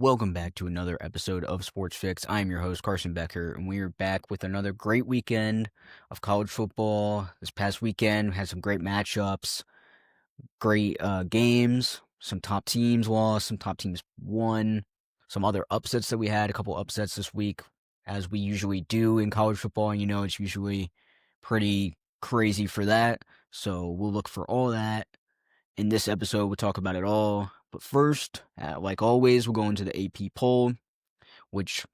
Welcome back to another episode of Sports-Fixx. I am your host, Carson Becker, and we are back with another great weekend of college football. This past weekend had some great matchups, great games. Some top teams lost, some top teams won, some other upsets that we had, a couple upsets this week, as we usually do in college football. And it's usually pretty crazy for that. So we'll look for all that. In this episode, we'll talk about it all. But first, like always, we'll go into the AP poll, which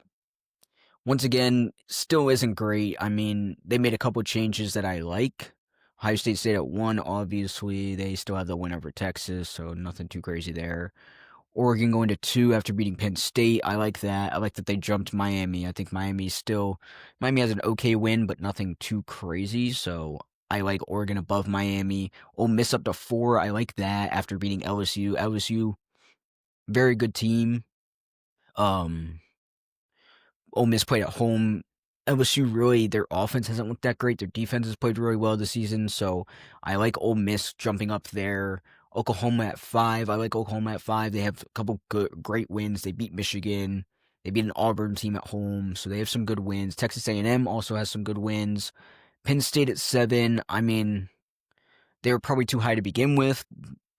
once again still isn't great. I mean, they made a couple changes that I like. Ohio State stayed at 1, obviously. They still have the win over Texas, so nothing too crazy there. Oregon going to 2 after beating Penn State. I like that. I like that they jumped Miami. I think Miami has an okay win, but nothing too crazy. So I like Oregon above Miami. Ole Miss up to 4. I like that after beating LSU. LSU, very good team. Um, Ole Miss played at home. LSU really, their offense hasn't looked that great. Their defense has played really well this season, so I like Ole Miss jumping up there. Oklahoma at 5. I like Oklahoma at 5. They have a couple great wins. They beat Michigan. They beat an Auburn team at home, so they have some good wins. Texas A&M also has some good wins. Penn State at 7. I mean, they were probably too high to begin with,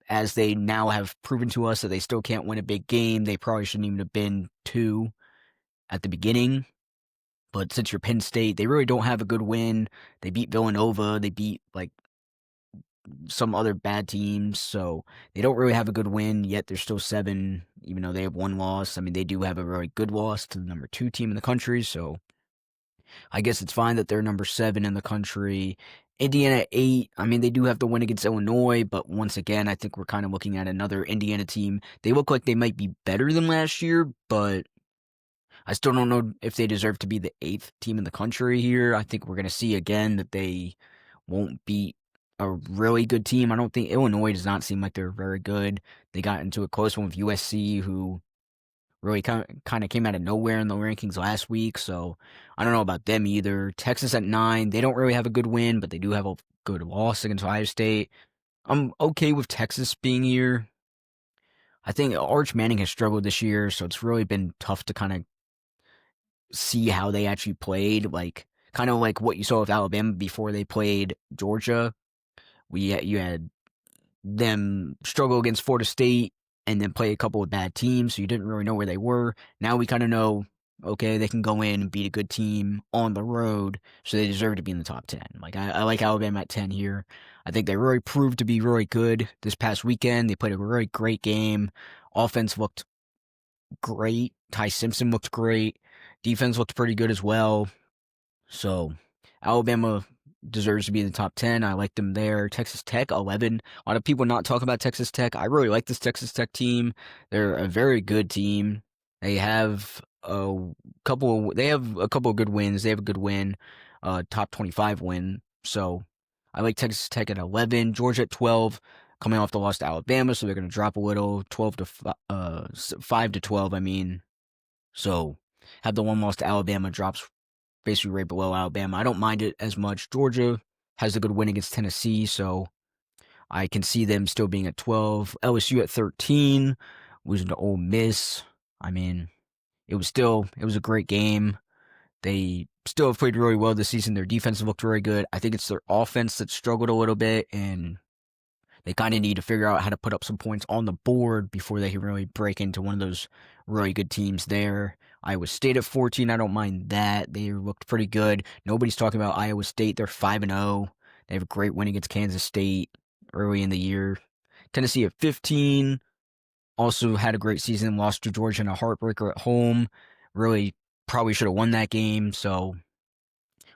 as they now have proven to us that they still can't win a big game. They probably shouldn't even have been 2 at the beginning. But since you're Penn State, they really don't have a good win. They beat Villanova. They beat some other bad teams. So they don't really have a good win, yet they're still 7, even though they have 1 loss. I mean, they do have a really good loss to the number 2 team in the country. So I guess it's fine that they're number 7 in the country. Indiana at 8. I mean, they do have the win against Illinois, but once again, I think we're kind of looking at another Indiana team. They look like they might be better than last year, but I still don't know if they deserve to be the 8th team in the country here. I think we're going to see again that they won't beat a really good team. I don't think Illinois does not seem like they're very good. They got into a close one with USC, who really kind of came out of nowhere in the rankings last week. So I don't know about them either. Texas at 9. They don't really have a good win, but they do have a good loss against Ohio State. I'm okay with Texas being here. I think Arch Manning has struggled this year, so it's really been tough to kind of see how they actually played, kind of like what you saw with Alabama before they played Georgia. You had them struggle against Florida State and then play a couple of bad teams, so you didn't really know where they were. Now we kind of know, okay, they can go in and beat a good team on the road, so they deserve to be in the top 10. I like Alabama at 10 here. I think they really proved to be really good this past weekend. They played a really great game. Offense looked great. Ty Simpson looked great. Defense looked pretty good as well. So Alabama deserves to be in the top 10. I like them there. Texas Tech, 11. A lot of people not talk about Texas Tech. I really like this Texas Tech team. They're a very good team. They have they have a couple of good wins. They have a good win, top 25 win. So I like Texas Tech at 11. Georgia at 12, coming off the loss to Alabama, so they're going to drop a little, 5 to 12, I mean. So have the 1 loss to Alabama, drops basically right below Alabama. I don't mind it as much. Georgia has a good win against Tennessee, so I can see them still being at 12. LSU at 13, losing to Ole Miss. I mean, it was a great game. They still have played really well this season. Their defense looked very good. I think it's their offense that struggled a little bit, and they kind of need to figure out how to put up some points on the board before they can really break into one of those really good teams there. Iowa State at 14, I don't mind that. They looked pretty good. Nobody's talking about Iowa State. They're 5-0. They have a great win against Kansas State early in the year. Tennessee at 15, also had a great season. Lost to Georgia in a heartbreaker at home. Really probably should have won that game, so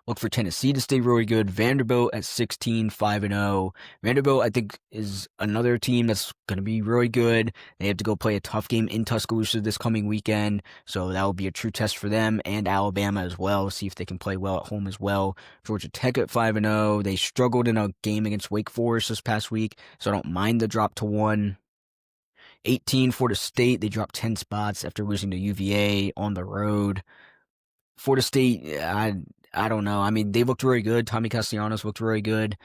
look for Tennessee to stay really good. Vanderbilt at 16, 5-0. Vanderbilt, I think, is another team that's going to be really good. They have to go play a tough game in Tuscaloosa this coming weekend, so that will be a true test for them and Alabama as well. See if they can play well at home as well. Georgia Tech at 5-0. They struggled in a game against Wake Forest this past week, so I don't mind the drop to 1. 18, Florida State. They dropped 10 spots after losing to UVA on the road. Florida State, I don't know. I mean, they looked really good. Tommy Castellanos looked really good,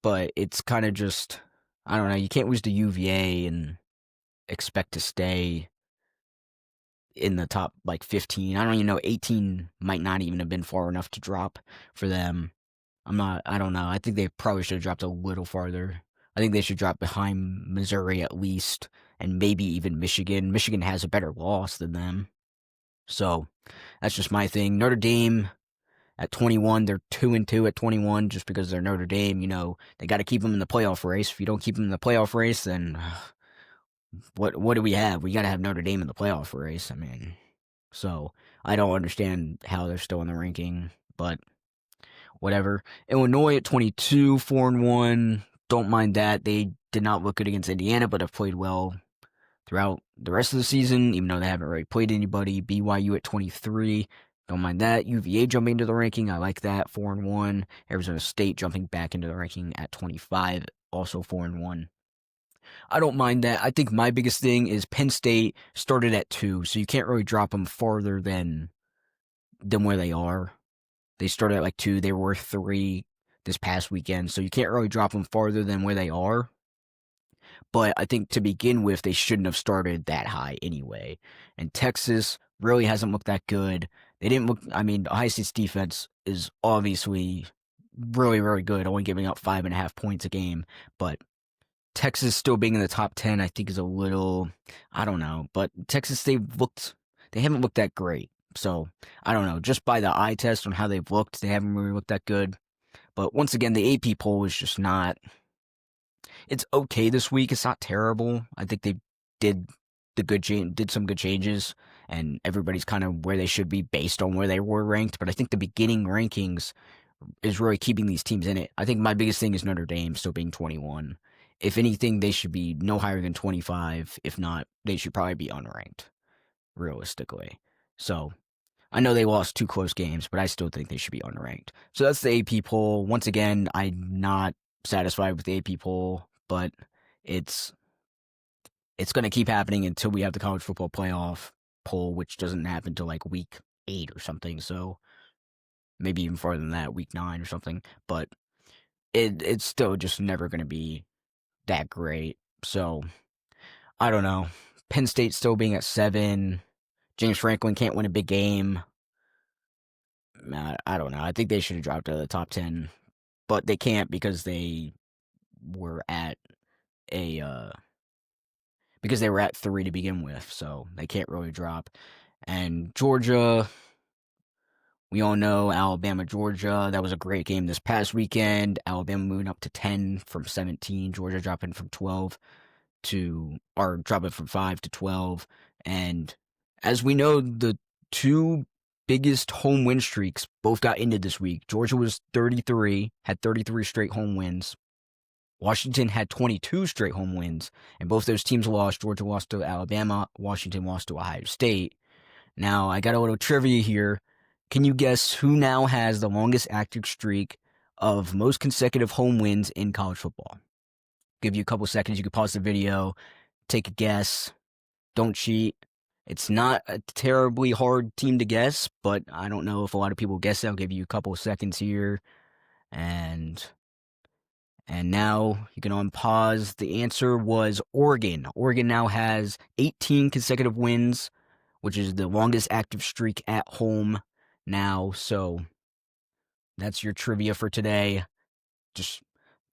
but it's kind of just, I don't know. You can't lose to UVA and expect to stay in the top like 15. I don't even know. 18 might not even have been far enough to drop for them. I don't know. I think they probably should have dropped a little farther. I think they should drop behind Missouri at least, and maybe even Michigan. Michigan has a better loss than them. So that's just my thing. Notre Dame at 21, they're 2-2 at 21 just because they're Notre Dame. They got to keep them in the playoff race. If you don't keep them in the playoff race, then what do we have? We got to have Notre Dame in the playoff race. I mean, so I don't understand how they're still in the ranking, but whatever. Illinois at 22, 4-1. Don't mind that. They did not look good against Indiana, but have played well throughout the rest of the season, even though they haven't really played anybody. BYU at 23. Don't mind that. UVA jumping into the ranking. I like that. 4-1. Arizona State jumping back into the ranking at 25. Also 4-1. I don't mind that. I think my biggest thing is Penn State started at 2, so you can't really drop them farther than where they are. They started at like 2. They were 3 this past weekend, so you can't really drop them farther than where they are. But I think to begin with, they shouldn't have started that high anyway. And Texas really hasn't looked that good. They didn't look, Ohio State's defense is obviously really, really good, only giving up 5.5 points a game. But Texas still being in the top 10, I think is a little, I don't know. But Texas, they haven't looked that great. So, I don't know. Just by the eye test on how they've looked, they haven't really looked that good. But once again, the AP poll is just not, it's okay this week. It's not terrible. I think they did some good changes, and everybody's kind of where they should be based on where they were ranked. But I think the beginning rankings is really keeping these teams in it. I think my biggest thing is Notre Dame still being 21. If anything, they should be no higher than 25. If not, they should probably be unranked, realistically. So, I know they lost 2 close games, but I still think they should be unranked. So that's the AP poll. Once again, I'm not satisfied with the AP poll, but it's going to keep happening until we have the college football playoff poll, which doesn't happen until like week 8 or something. So maybe even farther than that, week 9 or something. But it's still just never going to be that great. So I don't know. Penn State still being at 7. James Franklin can't win a big game. I don't know. I think they should have dropped out of the top 10, but they can't because they were at because they were at 3 to begin with, so they can't really drop. And Georgia, we all know Alabama, Georgia. That was a great game this past weekend. Alabama moving up to 10 from 17. Georgia dropping from 5 to 12. And as we know, the 2 biggest home win streaks both got ended this week. Georgia was 33, had 33 straight home wins. Washington had 22 straight home wins, and both those teams lost. Georgia lost to Alabama. Washington lost to Ohio State. Now, I got a little trivia here. Can you guess who now has the longest active streak of most consecutive home wins in college football? Give you a couple seconds. You can pause the video, take a guess. Don't cheat. It's not a terribly hard team to guess, but I don't know if a lot of people guess it. I'll give you a couple of seconds here. And now you can unpause. The answer was Oregon. Oregon now has 18 consecutive wins, which is the longest active streak at home now. So that's your trivia for today. Just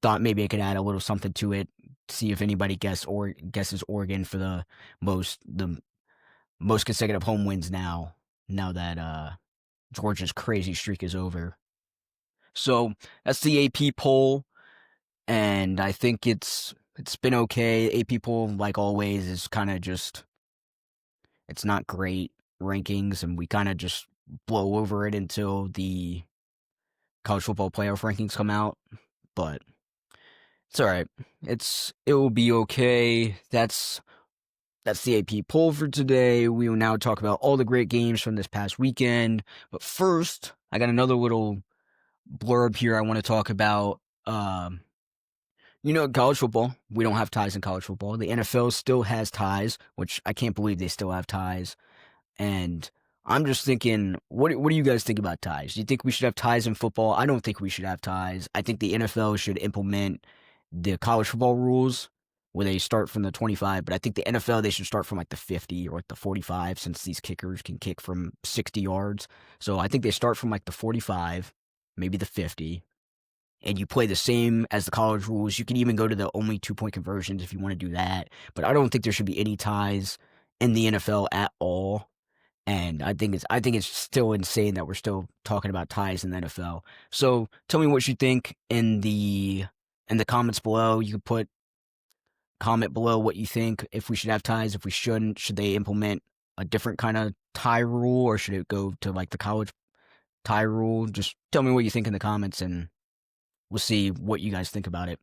thought maybe I could add a little something to it. See if anybody guesses Oregon for the most consecutive home wins now that Georgia's crazy streak is over. So that's the AP poll. And I think it's been okay. AP poll, like always, is kind of just, it's not great rankings, and we kind of just blow over it until the college football playoff rankings come out. But it's all right. It will be okay. That's the AP poll for today. We will now talk about all the great games from this past weekend. But first, I got another little blurb here I want to talk about. College football, we don't have ties in college football. The NFL still has ties, which I can't believe they still have ties. And I'm just thinking, what do you guys think about ties? Do you think we should have ties in football? I don't think we should have ties. I think the NFL should implement the college football rules where they start from the 25, but I think the NFL, they should start from like the 50 or like the 45 since these kickers can kick from 60 yards. So I think they start from like the 45, maybe the 50, and you play the same as the college rules. You can even go to the only 2-point conversions if you want to do that. But I don't think there should be any ties in the NFL at all. And I think it's still insane that we're still talking about ties in the NFL. So tell me what you think in the comments below. You can put comment below what you think, if we should have ties, if we shouldn't. Should they implement a different kind of tie rule, or should it go to like the college tie rule? Just tell me what you think in the comments, and we'll see what you guys think about it.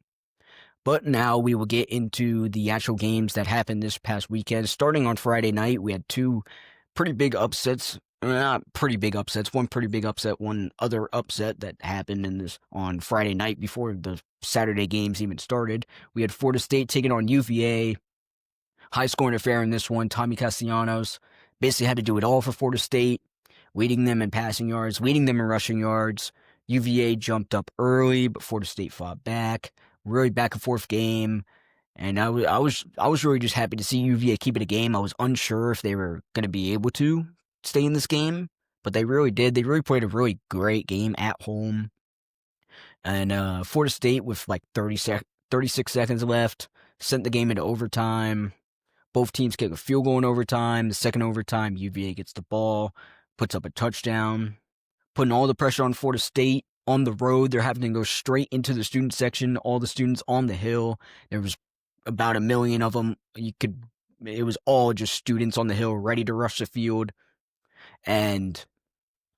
But now we will get into the actual games that happened this past weekend. Starting on Friday night, we had two pretty big upsets. Not pretty big upsets. One pretty big upset, one other upset that happened in this on Friday night before the Saturday games even started. We had Florida State taking on UVA. High scoring affair in this one. Tommy Castellanos basically had to do it all for Florida State, leading them in passing yards, leading them in rushing yards. UVA jumped up early, but Florida State fought back. Really back and forth game. And I was really just happy to see UVA keep it a game. I was unsure if they were going to be able to stay in this game, but they really did. They really played a really great game at home. And Florida State, with like 36 seconds left, sent the game into overtime. Both teams kick a field goal in overtime. The second overtime, UVA gets the ball, puts up a touchdown, putting all the pressure on Florida State. On the road, they're having to go straight into the student section. All the students on the hill. There was about 1 million of them. It was all just students on the hill ready to rush the field. And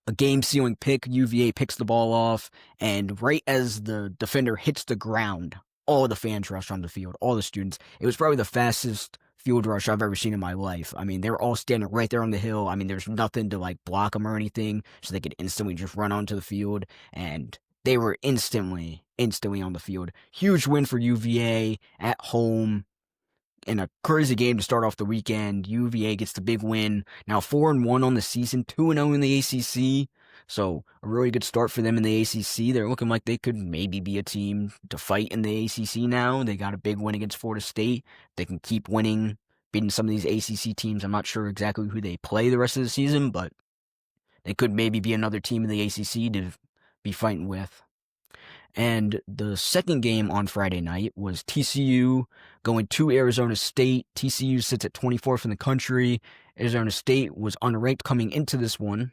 a game-sealing pick, UVA picks the ball off, and right as the defender hits the ground, all the fans rush on the field, all the students. It was probably the fastest field rush I've ever seen in my life. I mean, they were all standing right there on the hill. I mean, there's nothing to like block them or anything, so they could instantly just run onto the field, and they were instantly on the field. Huge win for UVA at home. In a crazy game to start off the weekend, UVA gets the big win. Now 4-1 on the season, 2-0 in the ACC. So a really good start for them in the ACC. They're looking like they could maybe be a team to fight in the ACC now. They got a big win against Florida State. They can keep winning, beating some of these ACC teams. I'm not sure exactly who they play the rest of the season, but they could maybe be another team in the ACC to be fighting with. And the second game on Friday night was TCU going to Arizona State. TCU sits at 24th in the country. Arizona State was unranked coming into this one.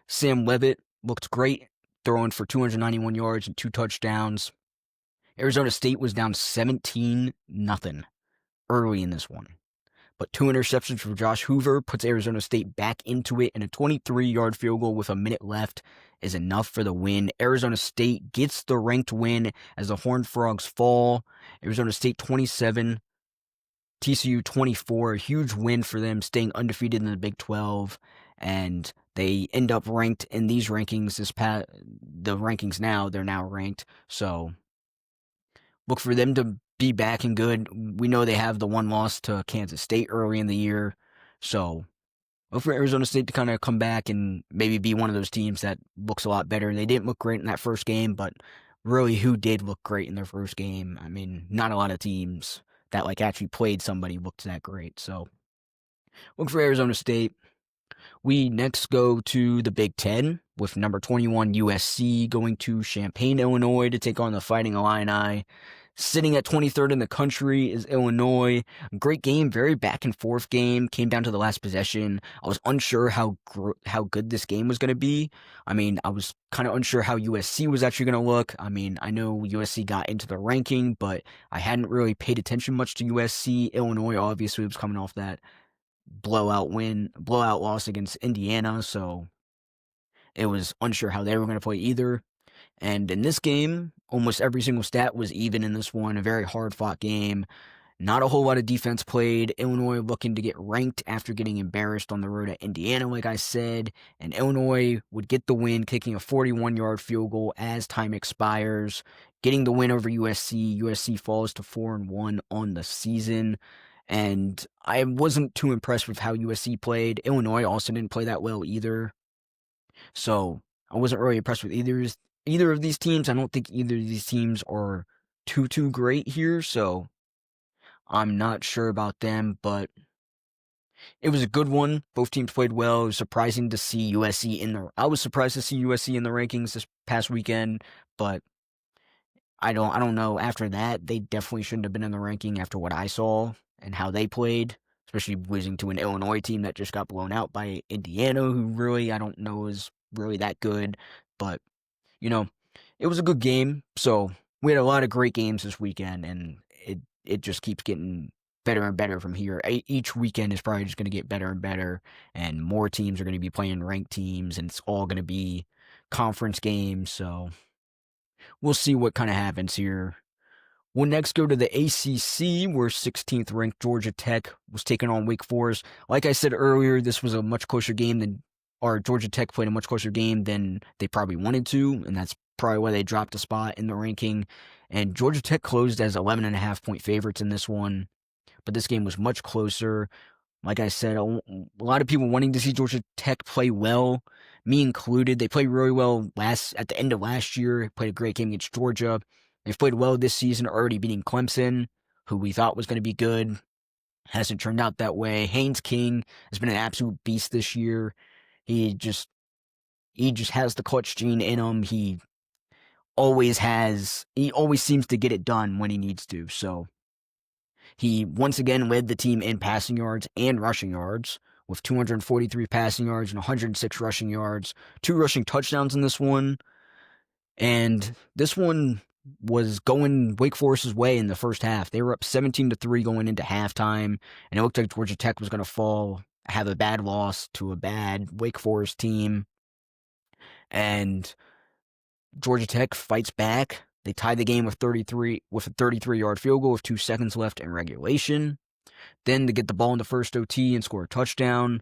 Sam Levitt looked great, throwing for 291 yards and 2 touchdowns. Arizona State was down 17-0 early in this one. But 2 interceptions from Josh Hoover puts Arizona State back into it, and a 23-yard field goal with a minute left is enough for the win. Arizona State gets the ranked win as the Horned Frogs fall. Arizona State 27, TCU 24. A huge win for them, staying undefeated in the Big 12, and they end up ranked in these rankings. The rankings now, they're now ranked, so look for them to be back and good. We know they have the one loss to Kansas State early in the year, so look for Arizona State to kind of come back and maybe be one of those teams that looks a lot better. They didn't look great in that first game, but really, who did look great in their first game? I mean, not a lot of teams that like actually played somebody looked that great. So look for Arizona State. We next go to the Big Ten with number 21 USC going to Champaign, Illinois to take on the Fighting Illini. Sitting at 23rd in the country is Illinois. Great game, very back and forth game. Came down to the last possession. I was unsure how good this game was going to be. I mean, I was kind of unsure how USC was actually going to look. I mean, I know USC got into the ranking, but I hadn't really paid attention much to USC. Illinois obviously was coming off that blowout loss against Indiana, so it was unsure how they were going to play either. And in this game, almost every single stat was even in this one. A very hard-fought game. Not a whole lot of defense played. Illinois looking to get ranked after getting embarrassed on the road at Indiana, like I said. And Illinois would get the win, kicking a 41-yard field goal as time expires, getting the win over USC. USC falls to 4-1 on the season. And I wasn't too impressed with how USC played. Illinois also didn't play that well either. So I wasn't really impressed with either of these teams. I don't think either of these teams are too great here. So I'm not sure about them, but it was a good one. Both teams played well. It was surprising to see USC in the. I was surprised to see USC in the rankings this past weekend, but I don't know. After that, they definitely shouldn't have been in the ranking after what I saw and how they played, especially losing to an Illinois team that just got blown out by Indiana, who really I don't know is really that good. But you know, it was a good game. So we had a lot of great games this weekend, and it just keeps getting better and better from here. Each weekend is probably just going to get better and better, and more teams are going to be playing ranked teams, and it's all going to be conference games. So we'll see what kind of happens here. We'll next go to the ACC, where 16th ranked Georgia Tech was taking on Wake Forest. Like I said earlier, this was a much closer game or Georgia Tech played a much closer game than they probably wanted to, and that's probably why they dropped a spot in the ranking. And Georgia Tech closed as 11.5-point favorites in this one, but this game was much closer. Like I said, a lot of people wanting to see Georgia Tech play well, me included. They played really well at the end of last year. Played a great game against Georgia. They've played well this season, already beating Clemson, who we thought was going to be good. Hasn't turned out that way. Haynes King has been an absolute beast this year. He just has the clutch gene in him. He always seems to get it done when he needs to. So he once again led the team in passing yards and rushing yards with 243 passing yards and 106 rushing yards, 2 rushing touchdowns in this one. And this one was going Wake Forest's way in the first half. They were up 17-3 going into halftime, and it looked like Georgia Tech was going to have a bad loss to a bad Wake Forest team. And Georgia Tech fights back. They tie the game with a 33-yard field goal with 2 seconds left in regulation. Then to get the ball in the first OT and score a touchdown.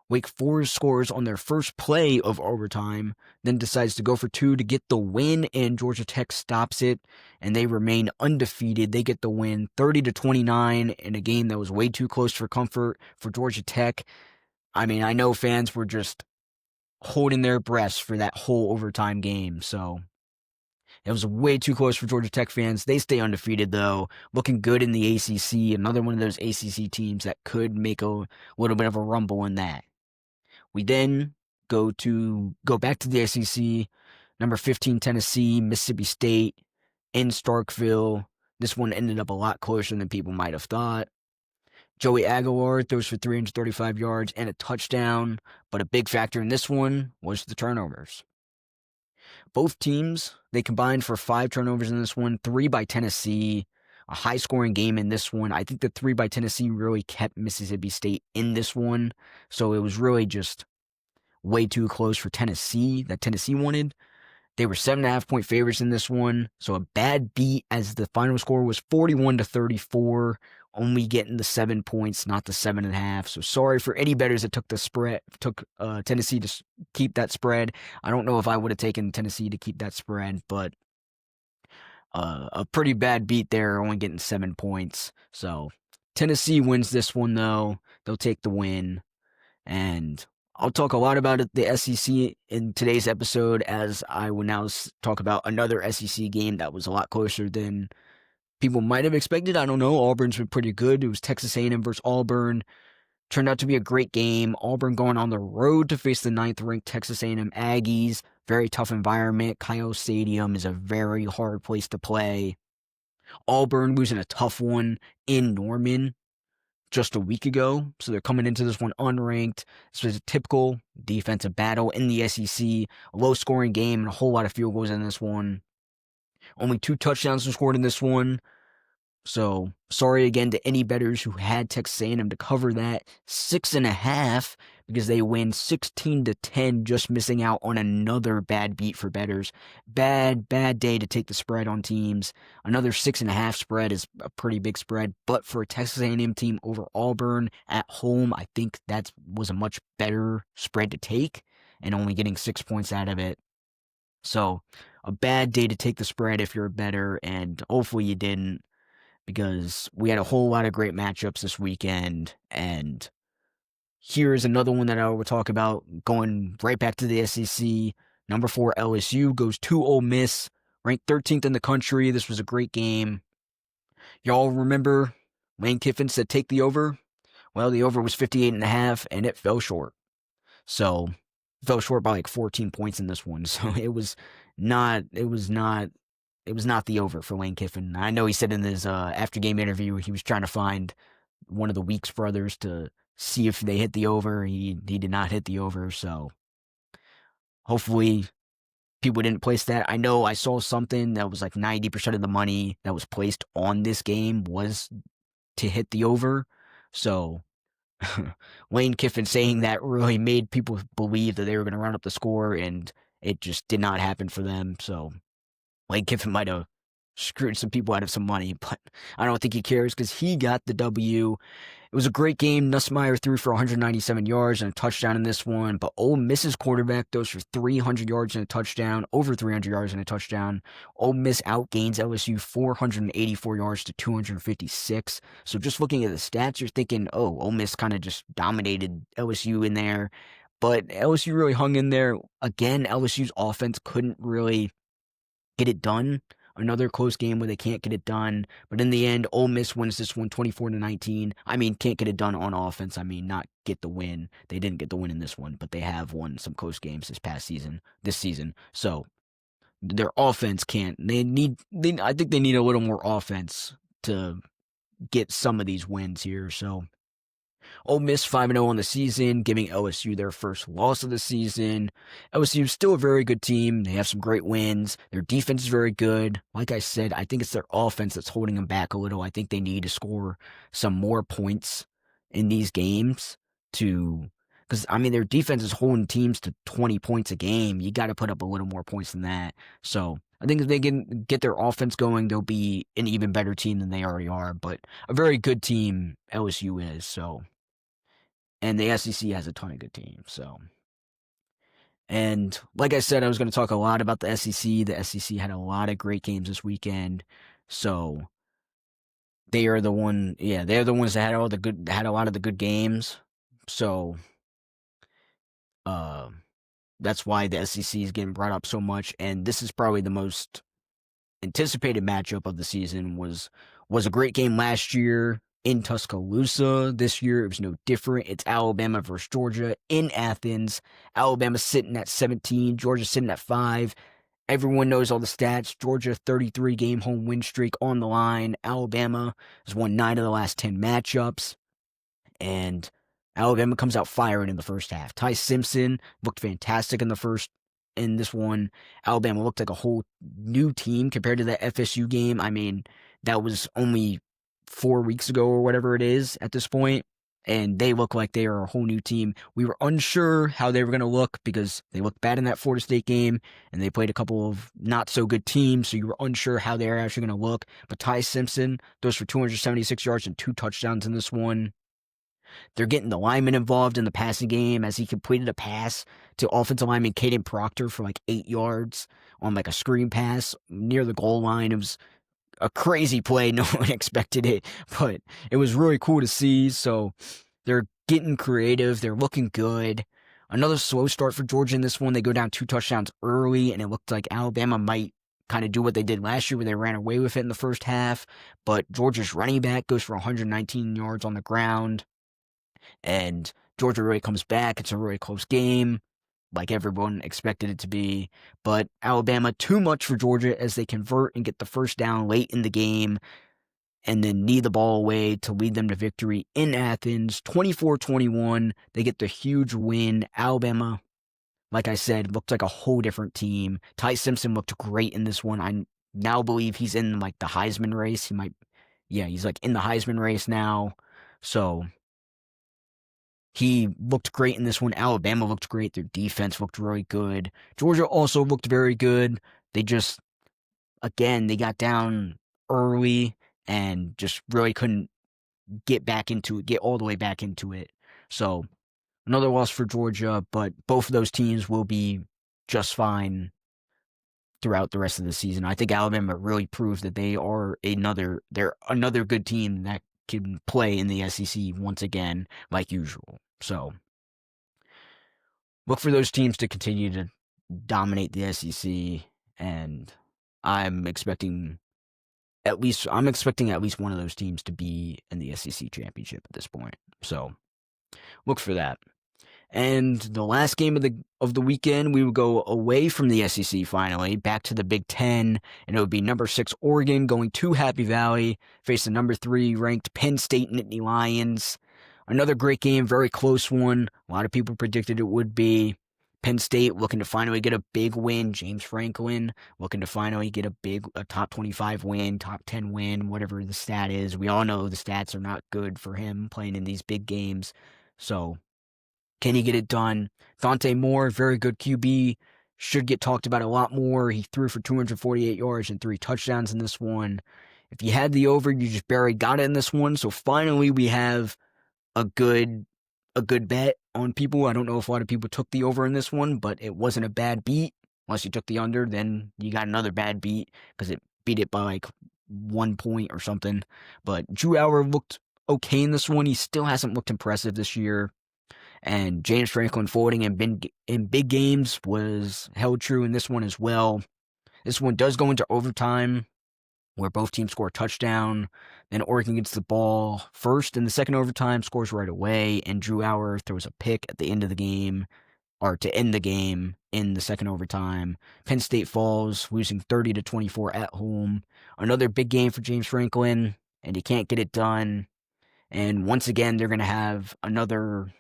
Wake Forest scores on their first play of overtime, then decides to go for 2 to get the win, and Georgia Tech stops it, and they remain undefeated. They get the win 30-29 in a game that was way too close for comfort for Georgia Tech. I mean, I know fans were just holding their breaths for that whole overtime game, so it was way too close for Georgia Tech fans. They stay undefeated, though, looking good in the ACC, another one of those ACC teams that could make a little bit of a rumble in that. We then go back to the SEC, number 15 Tennessee, Mississippi State, in Starkville. This one ended up a lot closer than people might have thought. Joey Aguilar throws for 335 yards and a touchdown, but a big factor in this one was the turnovers. Both teams, they combined for 5 turnovers in this one, 3 by Tennessee. A high-scoring game in this one. I think the 3 by Tennessee really kept Mississippi State in this one, so it was really just way too close for Tennessee that Tennessee wanted. They were 7.5-point favorites in this one, so a bad beat as the final score was 41-34, only getting the 7 points, not the 7.5. So sorry for any bettors that took Tennessee to keep that spread. I don't know if I would have taken Tennessee to keep that spread, but a pretty bad beat there, only getting 7 points. So Tennessee wins this one, though. They'll take the win. And I'll talk a lot about the SEC in today's episode, as I will now talk about another SEC game that was a lot closer than people might have expected. I don't know. Auburn's been pretty good. It was Texas A&M versus Auburn. Turned out to be a great game. Auburn going on the road to face the 9th-ranked Texas A&M Aggies. Very tough environment. Kyle Stadium is a very hard place to play. Auburn losing a tough one in Norman just a week ago, so they're coming into this one unranked. This was a typical defensive battle in the SEC, a low-scoring game, and a whole lot of field goals in this one. Only 2 touchdowns were scored in this one. So, sorry again to any bettors who had Texas A&M to cover that 6.5, because they win 16-10, just missing out on another bad beat for bettors. Bad day to take the spread on teams. Another 6.5 spread is a pretty big spread, but for a Texas A&M team over Auburn at home, I think that was a much better spread to take, and only getting 6 points out of it. So, a bad day to take the spread if you're a bettor, and hopefully you didn't, because we had a whole lot of great matchups this weekend, and here's another one that I will talk about, going right back to the SEC. Number 4 LSU goes to Ole Miss, ranked 13th in the country. This was a great game. Y'all remember Lane Kiffin said take the over. Well, the over was 58.5, and it fell short. So fell short by like 14 points in this one. So it was not the over for Lane Kiffin. I know he said in his after game interview he was trying to find one of the Weeks brothers to see if they hit the over. He did not hit the over, so hopefully people didn't place that. I know I saw something that was like 90% of the money that was placed on this game was to hit the over. So Lane Kiffin saying that really made people believe that they were going to run up the score, and it just did not happen for them. So Lane Kiffin might have screwed some people out of some money, but I don't think he cares because he got the W. It was a great game. Nussmeier threw for 197 yards and a touchdown in this one, but Ole Miss's quarterback goes for 300 yards and a touchdown, over 300 yards and a touchdown. Ole Miss outgains LSU 484 yards to 256. So just looking at the stats, you're thinking, oh, Ole Miss kind of just dominated LSU in there, but LSU really hung in there. Again, LSU's offense couldn't really get it done. Another close game where they can't get it done. But in the end, Ole Miss wins this one 24-19. I mean, can't get it done on offense. I mean, not get the win. They didn't get the win in this one, but they have won some close games this season. So their offense can't. I think they need a little more offense to get some of these wins here. So Ole Miss 5-0 on the season, giving LSU their first loss of the season. LSU is still a very good team. They have some great wins. Their defense is very good. Like I said, I think it's their offense that's holding them back a little. I think they need to score some more points in these games because, I mean, their defense is holding teams to 20 points a game. You got to put up a little more points than that. So I think if they can get their offense going, they'll be an even better team than they already are. But a very good team LSU is, so. And the SEC has a ton of good teams. So, and like I said, I was going to talk a lot about the SEC. The SEC had a lot of great games this weekend. So they're the ones that had a lot of the good games. So, that's why the SEC is getting brought up so much. And this is probably the most anticipated matchup of the season. Was a great game last year in Tuscaloosa. This year, it was no different. It's Alabama versus Georgia in Athens. Alabama sitting at 17, Georgia sitting at 5. Everyone knows all the stats. Georgia 33-game home win streak on the line. Alabama has won 9 of the last 10 matchups. And Alabama comes out firing in the first half. Ty Simpson looked fantastic in this one. Alabama looked like a whole new team compared to that FSU game. I mean, that was only 4 weeks ago or whatever it is at this point, and they look like they are a whole new team. We were unsure how they were going to look because they looked bad in that Florida State game, and they played a couple of not so good teams, so you were unsure how they were actually going to look. But Ty Simpson goes for 276 yards and 2 touchdowns in this one. They're getting the lineman involved in the passing game as he completed a pass to offensive lineman Caden Proctor for like 8 yards on like a screen pass near the goal line. It was a crazy play. No one expected it, but it was really cool to see. So they're getting creative. They're looking good. Another slow start for Georgia in this one. They go down 2 touchdowns early, and it looked like Alabama might kind of do what they did last year where they ran away with it in the first half. But Georgia's running back goes for 119 yards on the ground. And Georgia really comes back. It's a really close game, like everyone expected it to be. But Alabama, too much for Georgia as they convert and get the first down late in the game and then knee the ball away to lead them to victory in Athens. 24-21, they get the huge win. Alabama, like I said, looked like a whole different team. Ty Simpson looked great in this one. I now believe he's in like the Heisman race. He's like in the Heisman race now. So he looked great in this one. Alabama looked great. Their defense looked really good. Georgia also looked very good. They got down early and just really couldn't get all the way back into it. So another loss for Georgia, but both of those teams will be just fine throughout the rest of the season. I think Alabama really proved that they're another good team that can play in the SEC once again, like usual. So look for those teams to continue to dominate the SEC, and I'm expecting I'm expecting at least one of those teams to be in the SEC championship at this point. So look for that. And the last game of the weekend, we would go away from the SEC finally, back to the Big Ten, and it would be number 6 Oregon going to Happy Valley, face the number 3 ranked Penn State Nittany Lions. Another great game, very close one. A lot of people predicted it would be. Penn State looking to finally get a big win. James Franklin looking to finally get a top 25 win, top 10 win, whatever the stat is. We all know the stats are not good for him playing in these big games. So, can he get it done? Dante Moore, very good QB, should get talked about a lot more. He threw for 248 yards and 3 touchdowns in this one. If you had the over, you just barely got it in this one. So finally we have a good bet on people. I don't know if a lot of people took the over in this one, but it wasn't a bad beat. Unless you took the under, then you got another bad beat because it beat it by like 1 point or something. But Drew Allar looked okay in this one. He still hasn't looked impressive this year. And James Franklin forwarding in big games was held true in this one as well. This one does go into overtime, where both teams score a touchdown. Then Oregon gets the ball first in the second overtime, scores right away, and Drew Allar throws a pick at the end of the game, or to end the game in the second overtime. Penn State falls, losing 30-24 at home. Another big game for James Franklin, and he can't get it done. And once again, they're going to have another...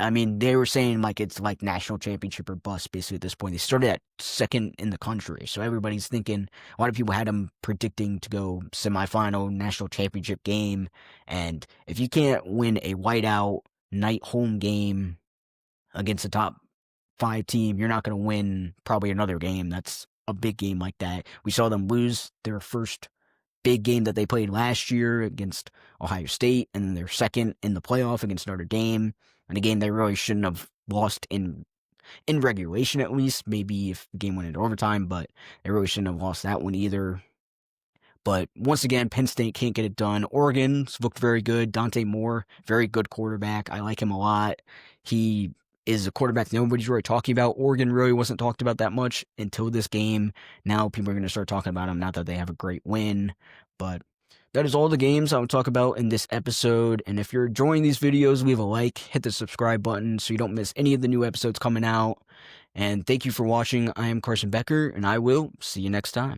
I mean, they were saying like it's like national championship or bust basically at this point. They started at second in the country, so everybody's thinking. A lot of people had them predicting to go semifinal national championship game, and if you can't win a whiteout night home game against a top 5 team, you're not going to win probably another game. That's a big game like that. We saw them lose their first big game that they played last year against Ohio State, and then their second in the playoff against Notre Dame. And a game they really shouldn't have lost in regulation, at least. Maybe if the game went into overtime, but they really shouldn't have lost that one either. But once again, Penn State can't get it done. Oregon's looked very good. Dante Moore, very good quarterback. I like him a lot. He is a quarterback nobody's really talking about. Oregon really wasn't talked about that much until this game. Now people are going to start talking about him, not that they have a great win. But that is all the games I will talk about in this episode. And if you're enjoying these videos, leave a like, hit the subscribe button so you don't miss any of the new episodes coming out. And thank you for watching. I am Carson Becker, and I will see you next time.